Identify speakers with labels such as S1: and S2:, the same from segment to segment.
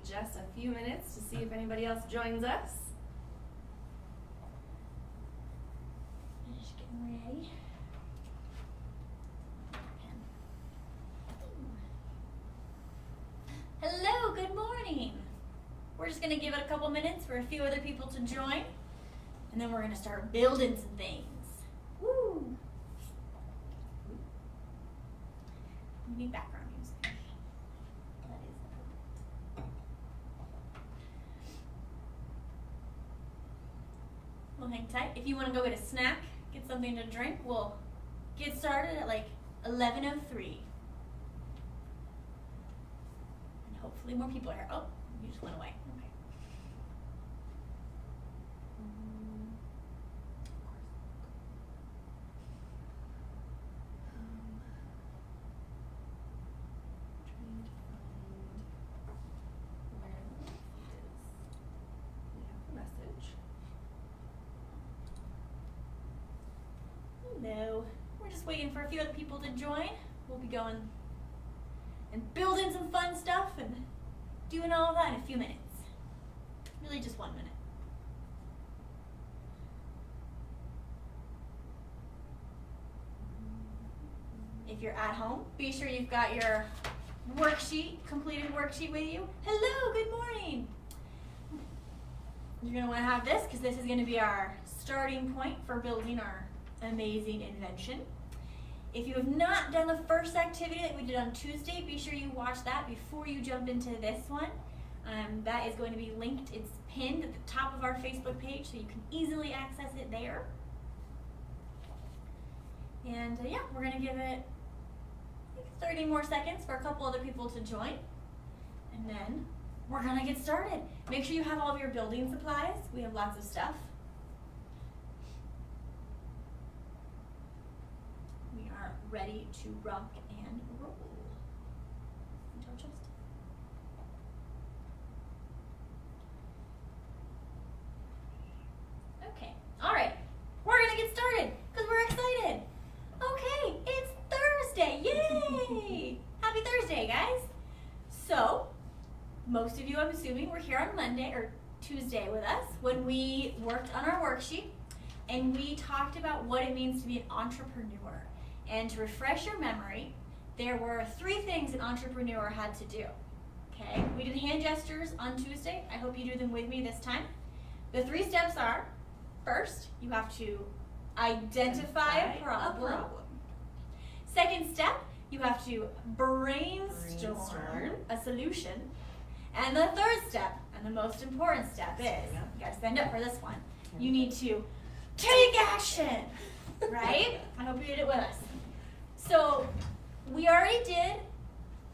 S1: just a few minutes to see if anybody else joins us.
S2: Just getting ready. Hello, good morning. We're just gonna give it a couple minutes for a few other people to join, and then we're gonna start building some things. Woo! We need background music. That is perfect. Well, hang tight. If you want to go get a snack, get something to drink, we'll get started at like 11:03. And hopefully more people are here. Oh, you just went away. Okay. Hello. We're just waiting for a few other people to join. We'll be going and building some fun stuff and doing all of that in a few minutes. Really just 1 minute. If you're at home, be sure you've got your completed worksheet with you. Hello, good morning. You're going to want to have this because this is going to be our starting point for building our amazing invention. If you have not done the first activity that we did on Tuesday, be sure you watch that before you jump into this one. That is going to be linked. It's pinned at the top of our Facebook page, so you can easily access it there. And yeah, we're going to give it 30 more seconds for a couple other people to join. And then we're going to get started. Make sure you have all of your building supplies. We have lots of stuff. We are ready to rock and roll. Don't just. Okay, all right. We're gonna get started because we're excited. Okay, it's Thursday, yay! Happy Thursday, guys. So, most of you, I'm assuming, were here on Monday or Tuesday with us when we worked on our worksheet and we talked about what it means to be an entrepreneur. And to refresh your memory, there were 3 things an entrepreneur had to do. Okay, we did hand gestures on Tuesday. I hope you do them with me this time. The 3 steps are, first, you have to identify a problem. Second step, you have to brainstorm a solution. And the third step, and the most important step is, you gotta stand up for this one, you need to take action, right? I hope you did it with us. So we already did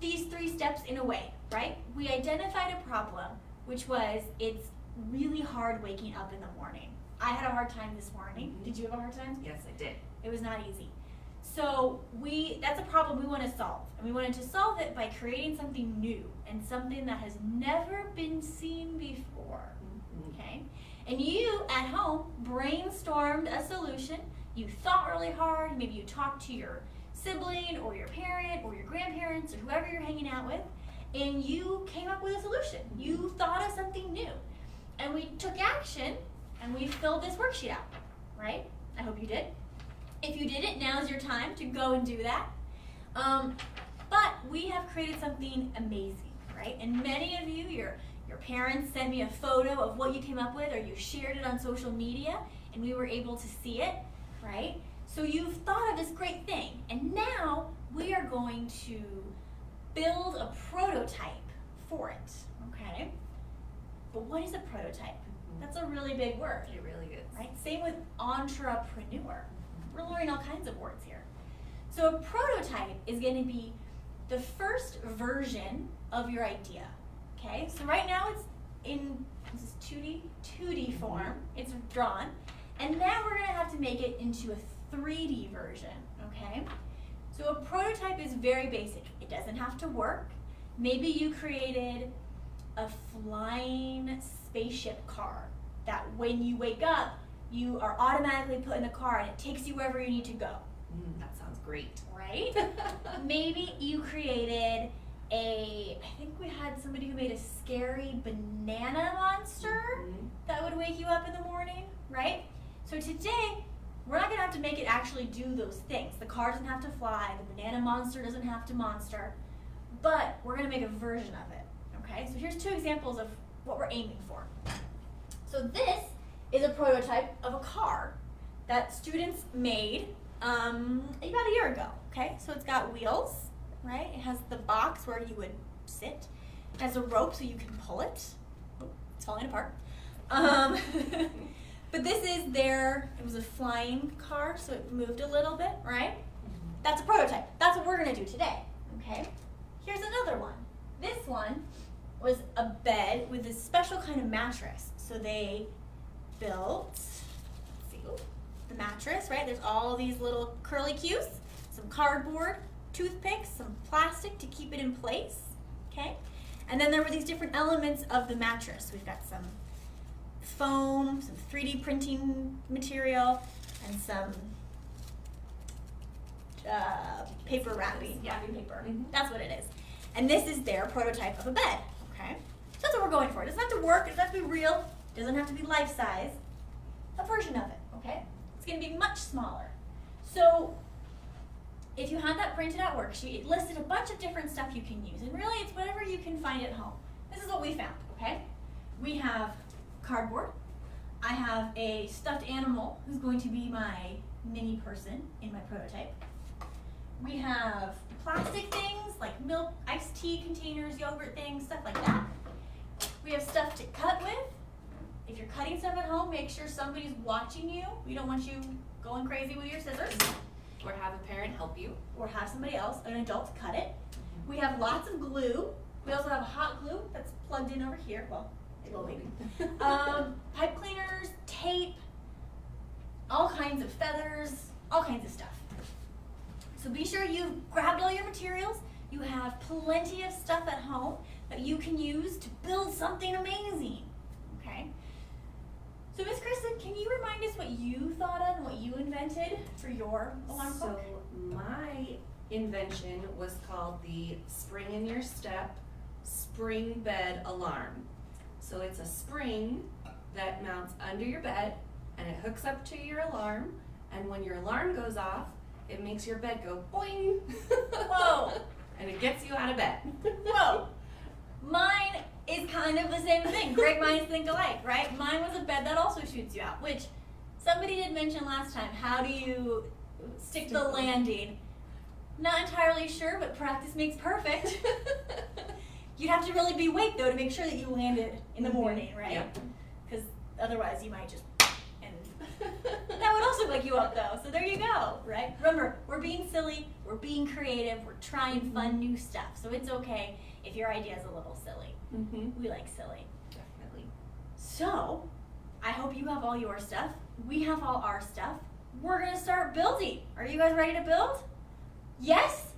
S2: these 3 steps in a way, right? We identified a problem, which was it's really hard waking up in the morning. I had a hard time this morning. Did you have a hard time?
S1: Yes, I did.
S2: It was not easy. So that's a problem we want to solve. And we wanted to solve it by creating something new and something that has never been seen before, okay? And you, at home, brainstormed a solution. You thought really hard. Maybe you talked to your sibling or your parent or your grandparents or whoever you're hanging out with, and you came up with a solution. You thought of something new. And we took action and we filled this worksheet out, right? I hope you did. If you didn't, now's your time to go and do that. But we have created something amazing, right? And many of you, your parents sent me a photo of what you came up with, or you shared it on social media, and we were able to see it, right? So you've thought of this great thing, and now we are going to build a prototype for it, okay? But what is a prototype? That's a really big word.
S1: It really is.
S2: Right? Same with entrepreneur. We're learning all kinds of words here. So a prototype is going to be the first version of your idea, okay? So right now it's in this is 2D form. It's drawn. And now we're going to have to make it into a 3D version, okay? So a prototype is very basic. It doesn't have to work. Maybe you created a flying spaceship car that when you wake up, you are automatically put in the car and it takes you wherever you need to go.
S1: That sounds great.
S2: Right? Maybe you created I think we had somebody who made a scary banana monster that would wake you up in the morning, right? So today, we're not gonna have to make it actually do those things. The car doesn't have to fly, the banana monster doesn't have to monster, but we're gonna make a version of it, okay? So here's 2 examples of what we're aiming for. So this is a prototype of a car that students made about a year ago, okay? So it's got wheels, right? It has the box where you would sit. It has a rope so you can pull it. Oh, it's falling apart. But this is it was a flying car, so it moved a little bit, right? That's a prototype. That's what we're gonna do today, okay? Here's another one. This one was a bed with a special kind of mattress. So they built, let's see, the mattress, right? There's all these little curly cues, some cardboard, toothpicks, some plastic to keep it in place, okay? And then there were these different elements of the mattress. We've got some foam, some 3D printing material, and some paper wrapping paper. That's what it is. And this is their prototype of a bed, okay? So that's what we're going for. It doesn't have to work, it doesn't have to be real, it doesn't have to be life size. A version of it, okay? It's gonna be much smaller. So if you had that printed out worksheet, it listed a bunch of different stuff you can use. And really, it's whatever you can find at home. This is what we found, okay? We have cardboard. I have a stuffed animal who's going to be my mini person in my prototype. We have plastic things like milk, iced tea containers, yogurt things, stuff like that. We have stuff to cut with. If you're cutting stuff at home, make sure somebody's watching you. We don't want you going crazy with your scissors.
S1: Or have a parent help you.
S2: Or have somebody else, an adult, cut it. We have lots of glue. We also have hot glue that's plugged in over here. Well, it will be. Pipe cleaners, tape, all kinds of feathers, all kinds of stuff. So be sure you've grabbed all your materials. You have plenty of stuff at home that you can use to build something amazing, okay? So Miss Kristen, can you remind us what you thought of and what you invented for your alarm clock?
S1: So my invention was called the Spring in Your Step Spring Bed Alarm. So it's a spring that mounts under your bed and it hooks up to your alarm, and when your alarm goes off, it makes your bed go boing.
S2: Whoa!
S1: And it gets you out of bed.
S2: Whoa! Mine is kind of the same thing. Great minds think alike, right? Mine was a bed that also shoots you out, which somebody did mention last time. How do you stick the landing? Not entirely sure, but practice makes perfect. You'd have to really be awake though to make sure that you landed in the morning, right? Because otherwise you might just, and that would also wake you up though. So there you go, right? Remember, we're being silly, we're being creative, we're trying fun new stuff. So it's okay if your idea is a little silly. We like silly.
S1: Definitely.
S2: So, I hope you have all your stuff. We have all our stuff. We're gonna start building. Are you guys ready to build? Yes?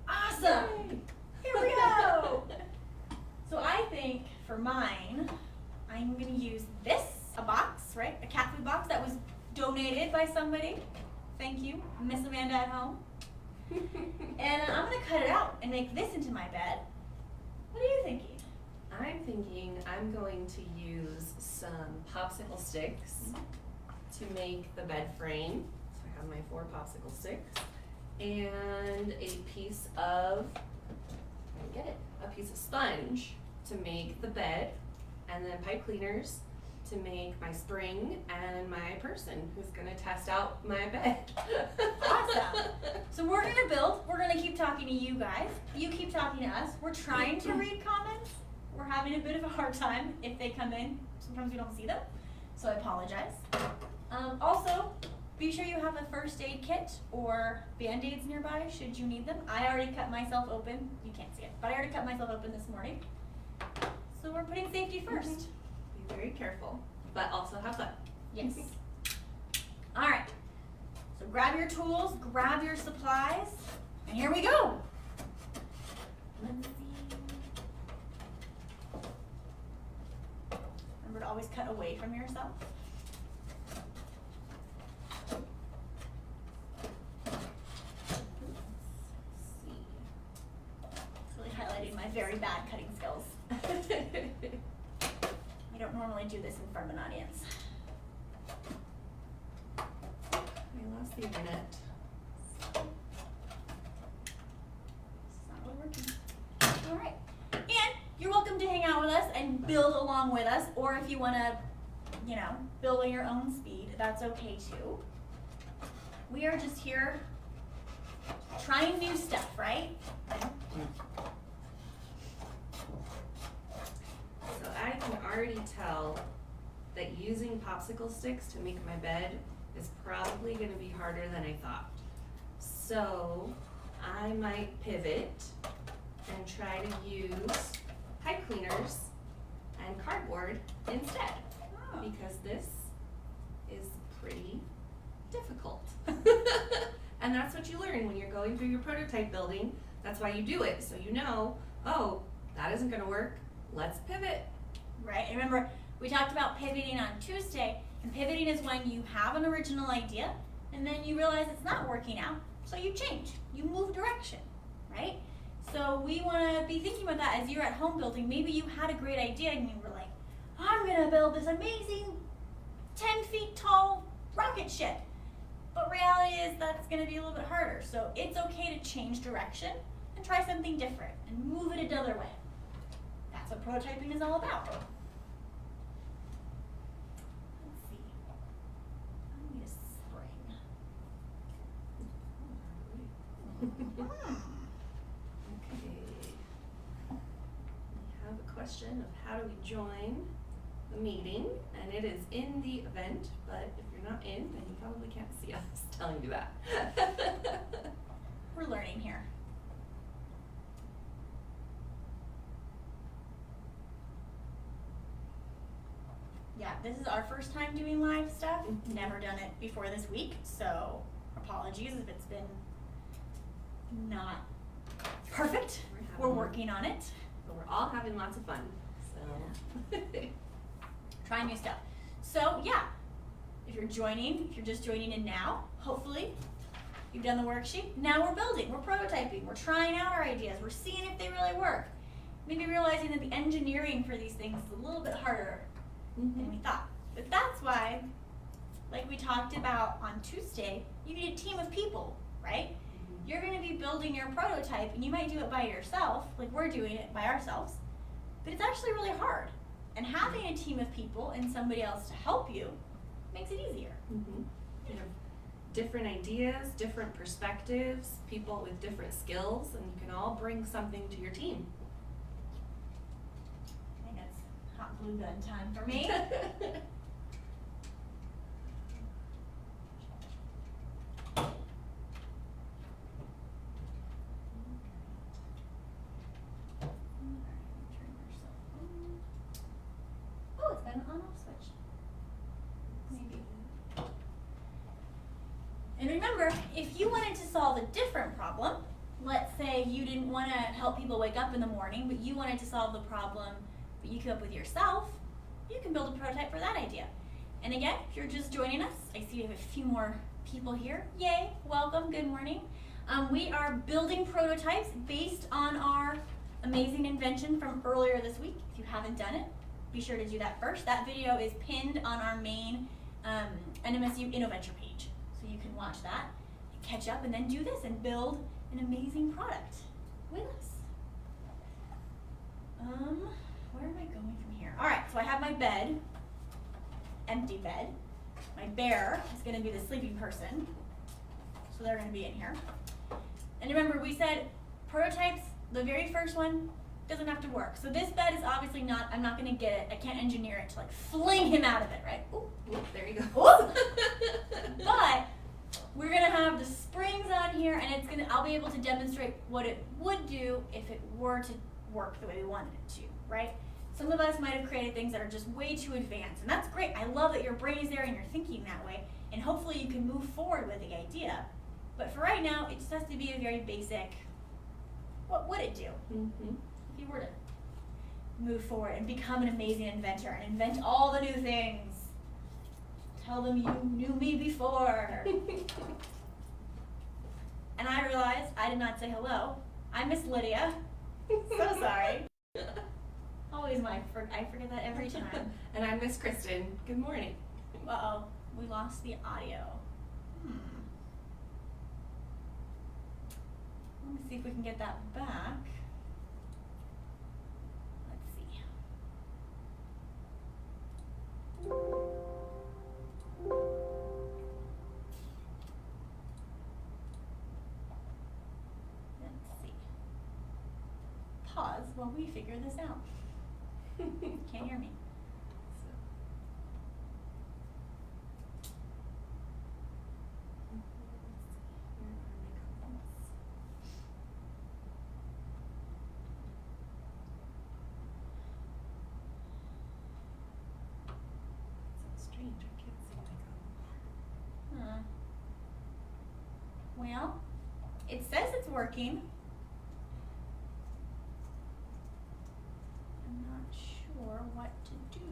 S2: Awesome!
S1: Yay.
S2: Here we go! So I think for mine, I'm gonna use this, a box, right? A cat food box that was donated by somebody. Thank you, Miss Amanda at home. And I'm gonna cut it out and make this into my bed. What are you thinking?
S1: I'm thinking I'm going to use some popsicle sticks to make the bed frame. So I have my 4 popsicle sticks and a piece of, a piece of sponge to make the bed, and then pipe cleaners to make my spring and my person who's gonna test out my bed.
S2: Awesome. So we're gonna build. We're gonna keep talking to you guys. You keep talking to us. We're trying to read comments. We're having a bit of a hard time if they come in. Sometimes we don't see them, so I apologize. Also, be sure you have a first aid kit or Band-Aids nearby should you need them. I already cut myself open. You can't see it, but I already cut myself open this morning. So we're putting safety first.
S1: Be very careful, but also have fun.
S2: Yes. All right. So grab your tools, grab your supplies, and here we go. Let's see. Remember to always cut away from yourself. It's really highlighting my normally do this in front of an audience.
S1: I lost the internet.
S2: It's not really working. All right. And you're welcome to hang out with us and build along with us, or if you want to, build at your own speed, that's okay too. We are just here trying new stuff, right?
S1: So I can already tell that using popsicle sticks to make my bed is probably going to be harder than I thought. So I might pivot and try to use pipe cleaners and cardboard instead, because this is pretty difficult. And that's what you learn when you're going through your prototype building. That's why you do it, so you know, oh, that isn't going to work, let's pivot.
S2: Right, and remember, we talked about pivoting on Tuesday, and pivoting is when you have an original idea, and then you realize it's not working out, so you change, you move direction, right? So we want to be thinking about that as you're at home building. Maybe you had a great idea and you were like, I'm going to build this amazing 10 feet tall rocket ship. But reality is that's going to be a little bit harder. So it's okay to change direction and try something different and move it another way. That's what prototyping is all about. Let's see. I need a spring.
S1: Okay. We have a question of how do we join the meeting, and it is in the event, but if you're not in, then you probably can't see us telling you that.
S2: We're learning here. Yeah, this is our first time doing live stuff.
S1: Mhm.
S2: Never done it before this week, so apologies if it's been not perfect. We're working on it.
S1: But we're all having lots of fun, so.
S2: Trying new stuff. So yeah, if you're just joining in now, hopefully you've done the worksheet. Now we're building, we're prototyping, we're trying out our ideas, we're seeing if they really work. Maybe realizing that the engineering for these things is a little bit harder than we thought. But that's why, like we talked about on Tuesday, you need a team of people, right? You're going to be building your prototype, and you might do it by yourself, like we're doing it by ourselves, but it's actually really hard. And having a team of people and somebody else to help you makes it easier.
S1: Mm-hmm. You have different ideas, different perspectives, people with different skills, and you can all bring something to your team.
S2: I think it's hot glue gun time for me. Oh, it's got an on-off switch. Maybe. And remember, if you wanted to solve a different problem, let's say you didn't want to help people wake up in the morning, but you wanted to solve the problem but you came up with yourself, you can build a prototype for that idea. And again, if you're just joining us, I see we have a few more people here. Yay, welcome, good morning. We are building prototypes based on our amazing invention from earlier this week. If you haven't done it, be sure to do that first. That video is pinned on our main NMSU Innoventure page. So you can watch that, catch up, and then do this and build an amazing product with us. Where am I going from here? All right, so I have my bed, empty bed. My bear is going to be the sleeping person, so they're going to be in here. And remember, we said prototypes, the very first one doesn't have to work. So this bed is obviously not, I'm not going to get it, I can't engineer it to like fling him out of it, right? Ooh,
S1: Ooh, there you go.
S2: but we're going to have the springs on here, and it's going to, I'll be able to demonstrate what it would do if it were to work the way we wanted it to, right? Some of us might have created things that are just way too advanced, and that's great. I love that your brain is there and you're thinking that way, and hopefully you can move forward with the idea. But for right now, it just has to be a very basic, what would it do?
S1: Mm-hmm.
S2: If you were to move forward and become an amazing inventor and invent all the new things. Tell them you knew me before. And I realized I did not say hello. I miss Lydia. So sorry. Always I forget that every time.
S1: And I'm Miss Kristen. Good morning.
S2: Uh-oh, we lost the audio. Let me see if we can get that back. Let's see. Let's see. Pause while we figure this out. Can't hear me.
S1: Strange, I can't see my
S2: Huh. Well, it says it's working. I'm not sure what to do.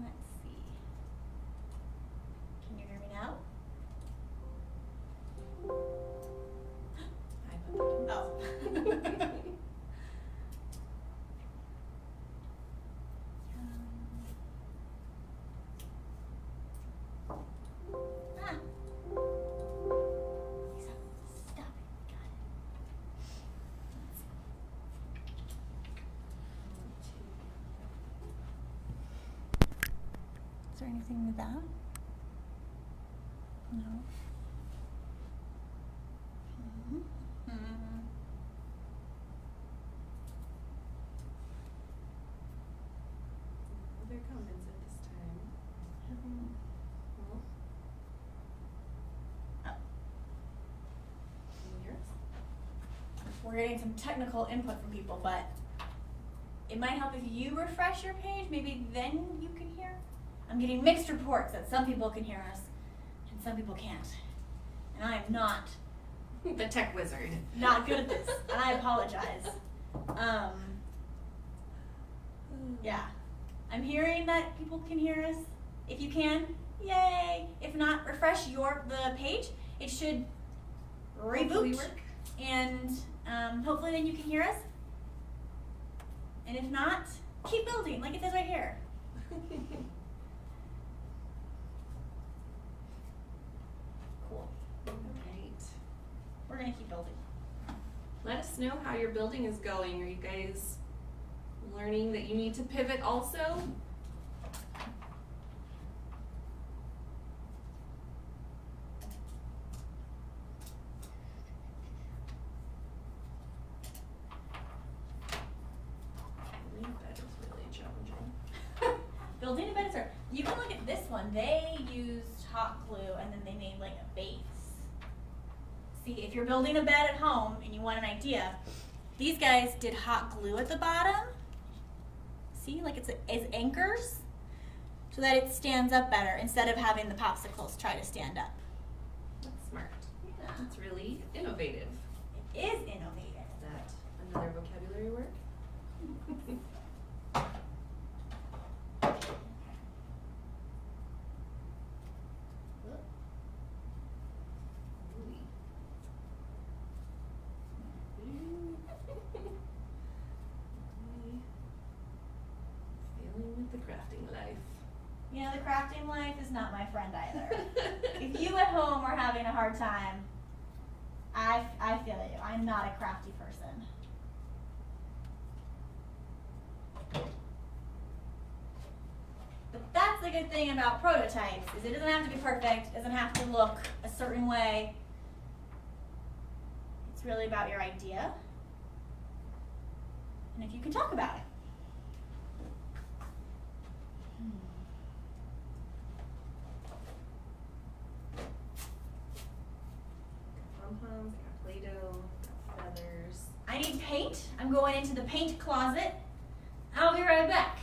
S2: Let's see. Can you hear me now?
S1: I put that in.
S2: Oh. Ah. Lisa, stop it. Got it. Let's see. Is there anything with that? No.
S1: Other comments at this time. Well,
S2: Oh.
S1: can you hear us?
S2: We're getting some technical input from people, but it might help if you refresh your page. Maybe then you can hear. I'm getting mixed reports that some people can hear us and some people can't. And I am not
S1: The tech wizard.
S2: not good at this, and I apologize. Yeah, I'm hearing that people can hear us. If you can, yay! If not, refresh the page. It should
S1: Hopefully
S2: reboot,
S1: work.
S2: and hopefully then you can hear us. And if not, keep building, like it says right here. Cool.
S1: Alright.
S2: We're gonna keep building.
S1: Let us know how your building is going. Are you guys learning that you need to pivot also? Building a bed is really challenging.
S2: Building a bed is hard. You can look at this one. They used hot glue and then they made like a base. See, if you're building a bed at home and you want an idea, these guys did hot glue at the bottom. See, like it's anchors so that it stands up better instead of having the popsicles try to stand up.
S1: That's smart.
S2: Yeah.
S1: That's really innovative.
S2: It is innovative.
S1: Is that another vocabulary word? Failing with the crafting life.
S2: You know, the crafting life is not my friend either. If you at home are having a hard time, I feel you. I'm not a crafty person. But that's the good thing about prototypes, is it doesn't have to be perfect, it doesn't have to look a certain way. It's really about your idea. And if you can talk about it.
S1: Pom-poms, got Play-Doh, got feathers.
S2: I need paint. I'm going into the paint closet. I'll be right back.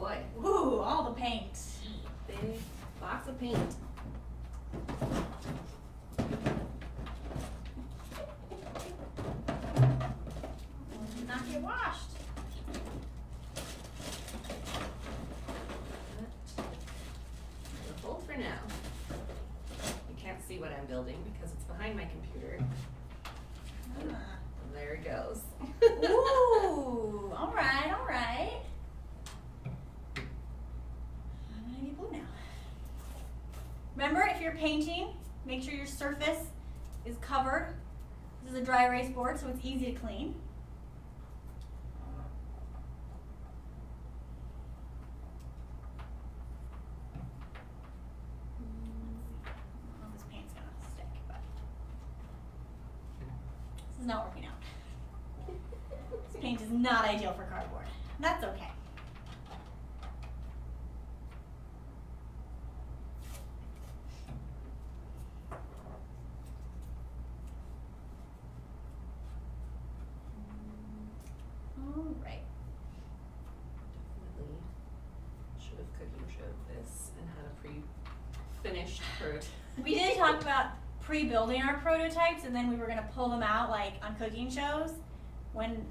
S1: boy.
S2: Ooh, all the paint.
S1: Big box of paint.
S2: Did not get washed.
S1: We'll hold for now. You can't see what I'm building because it's behind my computer.
S2: Ah.
S1: There it goes.
S2: Ooh, all right, all right. I'm gonna get blue now. Remember, if you're painting, make sure your surface is covered. This is a dry erase board, so it's easy to clean. Well, this paint's gonna stick, but this is not working out. This paint is not ideal for cardboard. That's okay. All right.
S1: Definitely should have cooking showed this and had a pre-finished prototype.
S2: We did talk about pre-building our prototypes, and then we were gonna pull them out like on cooking shows when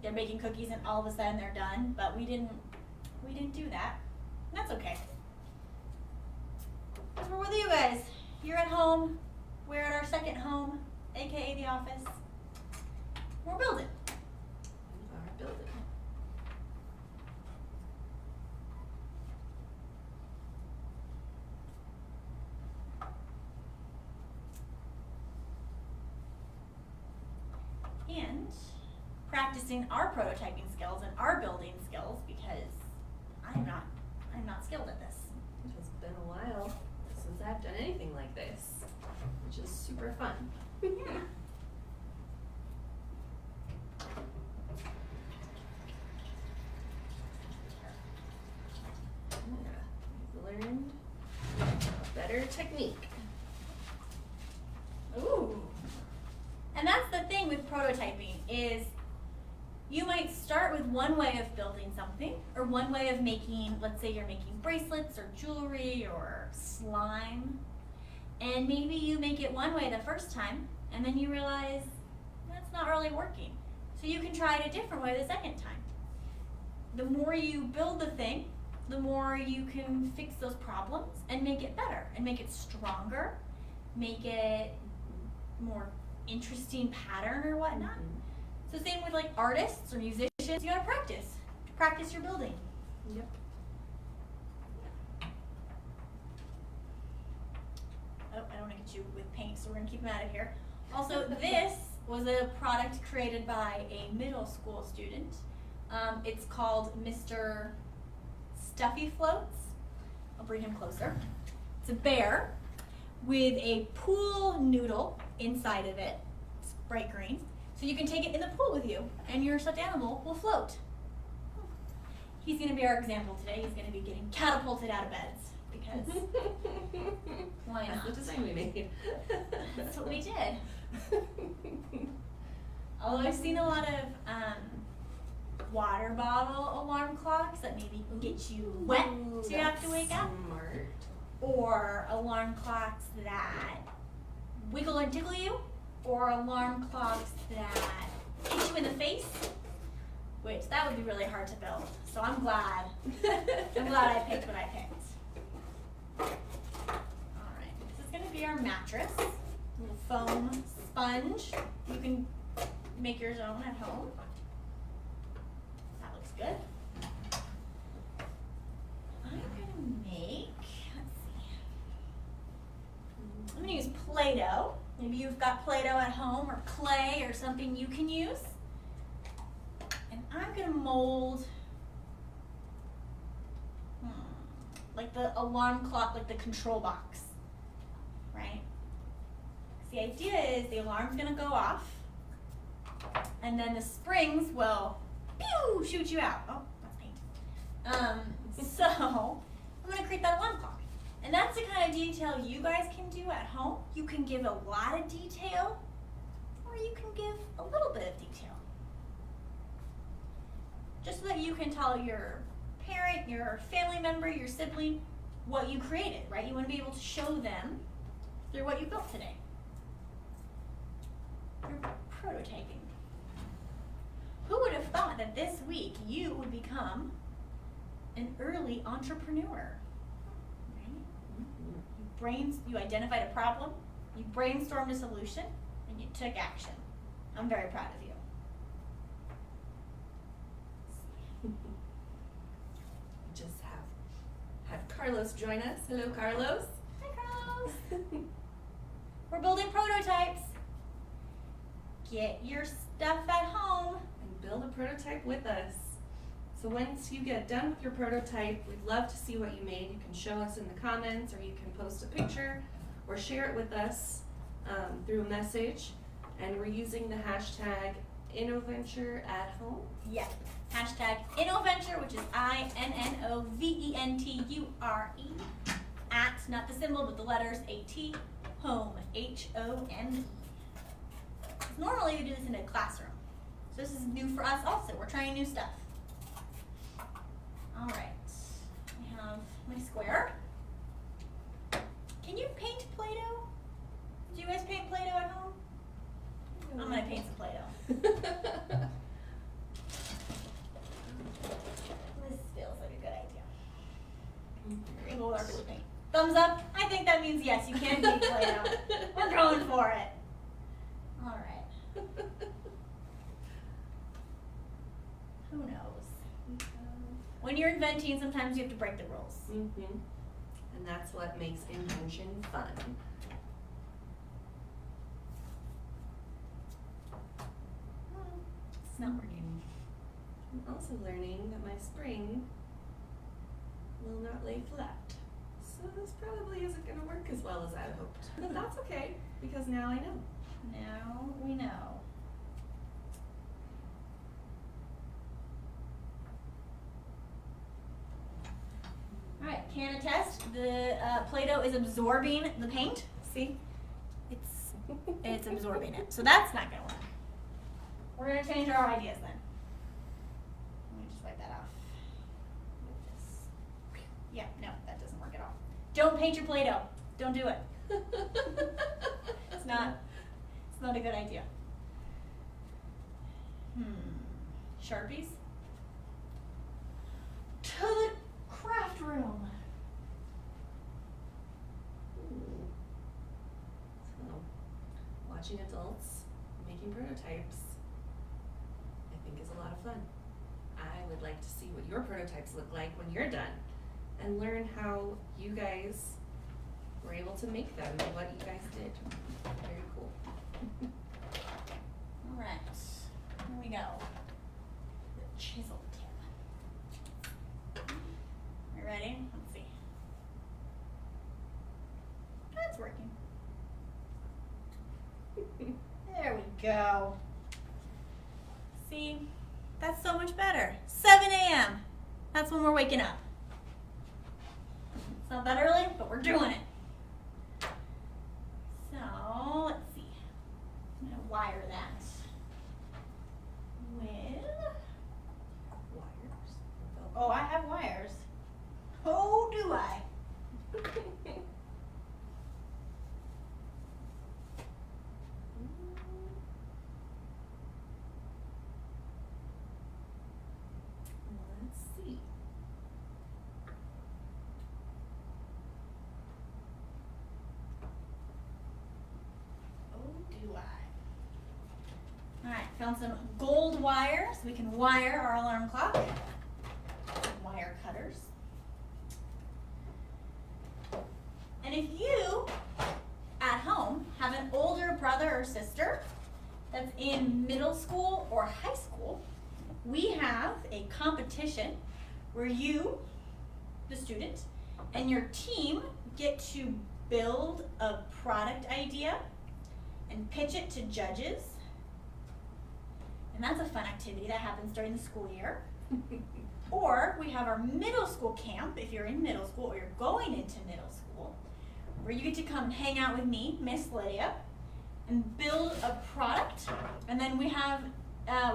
S2: they're making cookies and all of a sudden they're done. But we didn't do that. And that's okay. Because we're with you guys. You're at home. We're at our second home, aka the office. We're building.
S1: We are building.
S2: And practicing our prototyping skills and our building skills, because I'm not skilled at this.
S1: It has been a while since I've done anything like this, which is super fun.
S2: Yeah.
S1: Yeah, I've learned a better technique.
S2: Ooh. And that's the thing with prototyping is you might start with one way of building something or one way of making, let's say you're making bracelets or jewelry or slime. And maybe you make it one way the first time and then you realize that's not really working. So you can try it a different way the second time. The more you build the thing, the more you can fix those problems and make it better and make it stronger, make it more interesting pattern or whatnot. So same with like artists or musicians, you gotta practice your building.
S1: Yep.
S2: Oh, I don't want to get you with paint, so we're gonna keep them out of here. Also, this was a product created by a middle school student. It's called Mr. Stuffy Floats. I'll bring him closer. It's a bear with a pool noodle inside of it. It's bright green. So you can take it in the pool with you and your stuffed animal will float. He's gonna be our example today. He's gonna be getting catapulted out of beds because why
S1: That's
S2: not?
S1: the design we made.
S2: That's what we did. Although I've seen a lot of water bottle alarm clocks that maybe can get you wet so you have to wake up.
S1: Smart.
S2: Or alarm clocks that wiggle and tickle you, or alarm clocks that hit you in the face, which that would be really hard to build. So I'm glad I picked what I picked. All right, this is gonna be our mattress, a little foam sponge. You can make yours own at home. That looks good. I'm gonna make, let's see. I'm gonna use Play-Doh. Maybe you've got Play-Doh at home or clay or something you can use. And I'm gonna mold like the alarm clock, like the control box, right? 'Cause the idea is the alarm's gonna go off and then the springs will pew, shoot you out. Oh, that's paint. So I'm gonna create that alarm clock. And that's the kind of detail you guys can do at home. You can give a lot of detail, or you can give a little bit of detail. Just so that you can tell your parent, your family member, your sibling, what you created, right? You want to be able to show them through what you built today. You're prototyping. Who would have thought that this week you would become an early entrepreneur? Right? You identified a problem, you brainstormed a solution, and you took action. I'm very proud of you.
S1: Just have Carlos join us. Hello, Carlos.
S2: Hi, Carlos. We're building prototypes. Get your stuff at home.
S1: And build a prototype with us. So once you get done with your prototype, we'd love to see what you made. You can show us in the comments, or you can post a picture or share it with us through a message. And we're using the hashtag Innoventure at home.
S2: Yes. Hashtag Innoventure, which is INNOVENTURE. At, not the symbol, but the letters AT, home, HOME. Normally we do this in a classroom. So this is new for us also. We're trying new stuff. All right. I have my square. Can you paint Play-Doh? Do you guys paint Play-Doh at home? I'm going to paint some Play-Doh. This feels like a good idea. We'll go with our blue paint. Thumbs up. I think that means yes, you can paint Play-Doh. We're going for it. All right. Who knows? When you're inventing, sometimes you have to break the rules.
S1: Mm-hmm. And that's what makes invention fun.
S2: It's not working.
S1: I'm also learning that my spring will not lay flat. So this probably isn't going to work as well as I hoped. But that's okay, because now I know.
S2: Now we know. All right, can attest the Play-Doh is absorbing the paint. See, it's absorbing it. So that's not gonna work. We're gonna change our ideas then. Let me just wipe that off. Yeah, no, that doesn't work at all. Don't paint your Play-Doh. Don't do it. It's not a good idea. Sharpies? To the craft room.
S1: So, watching adults making prototypes, I think, is a lot of fun. I would like to see what your prototypes look like when you're done, and learn how you guys were able to make them and what you guys did. Very cool.
S2: All right, here we go. The chisel tip. Are you ready? Let's see. That's working. There we go. See, that's so much better. 7 a.m. That's when we're waking up. It's not that early, but we're doing it. So, let's see. I'm going to wire that with...
S1: Wires.
S2: Oh, I have wires. Oh, do I?
S1: Let's see.
S2: Oh, do I? All right, found some gold wire so we can wire our alarm clock. Wire cutters. And if you, at home, have an older brother or sister that's in middle school or high school, we have a competition where you, the student, and your team get to build a product idea and pitch it to judges. And that's a fun activity that happens during the school year. Or we have our middle school camp, if you're in middle school or you're going into middle school, where you get to come hang out with me, Miss Lydia, and build a product. And then we have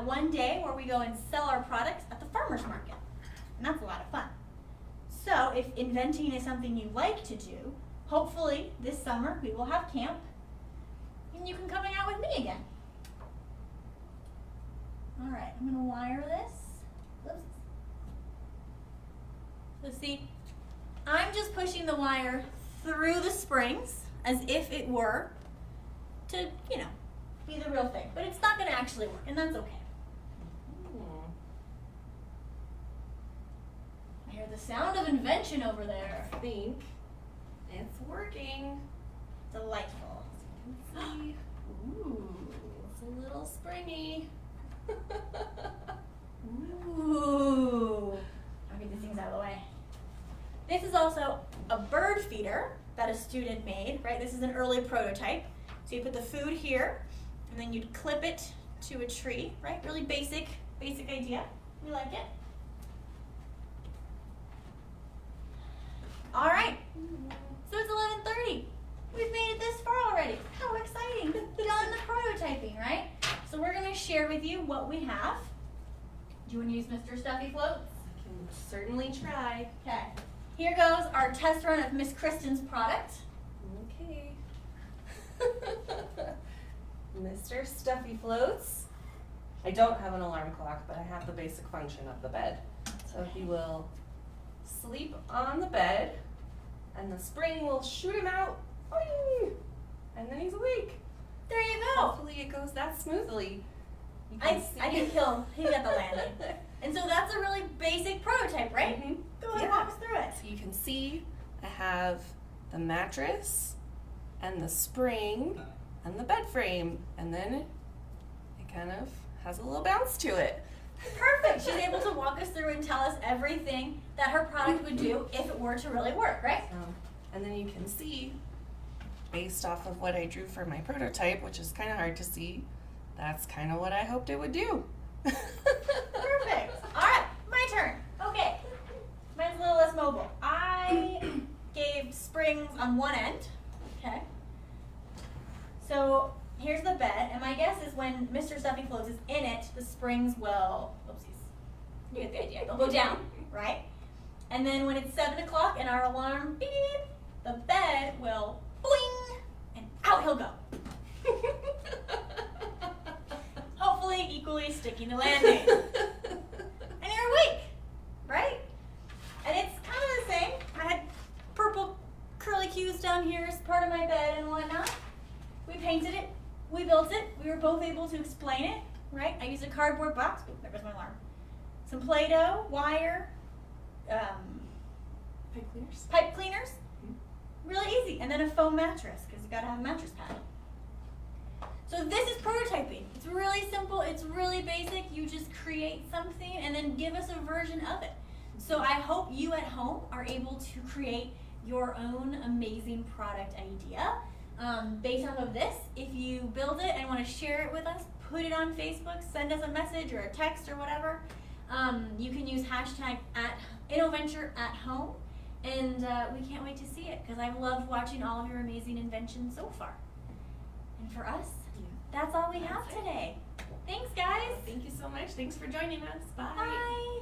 S2: one day where we go and sell our products at the farmer's market. and that's a lot of fun. So if inventing is something you like to do, hopefully this summer we will have camp and you can come hang out with me again. All right, I'm gonna wire this. Oops. So see, I'm just pushing the wire through the springs as if it were to, you know, be the real thing. But it's not gonna actually work, and that's okay. I hear the sound of invention over there.
S1: I think it's working.
S2: Delightful.
S1: See? Ooh, it's a little springy.
S2: Ooh. I'll get these things out of the way. This is also a bird feeder that a student made, right? This is an early prototype. So you put the food here, and then you'd clip it to a tree, right? Really basic idea. We like it. All right, so it's 11:30. We've made it this far already. How exciting. Done the prototyping, right? So we're gonna share with you what we have. Do you wanna use Mr. Stuffy Floats?
S1: I can certainly try.
S2: Okay, here goes our test run of Miss Kristen's product.
S1: Okay. Mr. Stuffy Floats. I don't have an alarm clock, but I have the basic function of the bed. So he will sleep on the bed, and the spring will shoot him out, boing, and then he's awake.
S2: There you go.
S1: Hopefully it goes that smoothly. You can see.
S2: I can kill him. He got the landing. And so that's a really basic prototype, right?
S1: Mhm.
S2: Go ahead and
S1: Yeah.
S2: walk us through it.
S1: So you can see I have the mattress and the spring and the bed frame, and then it kind of has a little bounce to it.
S2: Perfect. She's able to walk us through and tell us everything that her product would do if it were to really work, right?
S1: And then you can see, based off of what I drew for my prototype, which is kind of hard to see, that's kind of what I hoped it would do.
S2: Perfect. All right, my turn. Okay. Mine's a little less mobile. I gave springs on one end. Okay. So here's the bed, and my guess is when Mr. Stuffy Floats is in it, the springs will, oopsies, you get the idea, they'll go down, right? And then when it's 7 o'clock and our alarm beep, the bed will boing, and out he'll go. Hopefully equally sticking the landing. And you're awake, right? And it's kind of the same. I had purple curly cues down here as part of my bed and whatnot. We painted it, we built it, we were both able to explain it, right? I used a cardboard box, oh, there goes my alarm. Some Play-Doh, wire, pipe cleaners, really easy. And then a foam mattress, because you gotta have a mattress pad. So this is prototyping. It's really simple, it's really basic. You just create something and then give us a version of it. So I hope you at home are able to create your own amazing product idea based off of this. If you build it and want to share it with us, put it on Facebook, send us a message or a text or whatever. You can use hashtag at Innoventure at home, and we can't wait to see it because I've loved watching all of your amazing inventions so far. And for us, that's all we have today. Thanks, guys.
S1: Thank you so much. Thanks for joining us. Bye.
S2: Bye.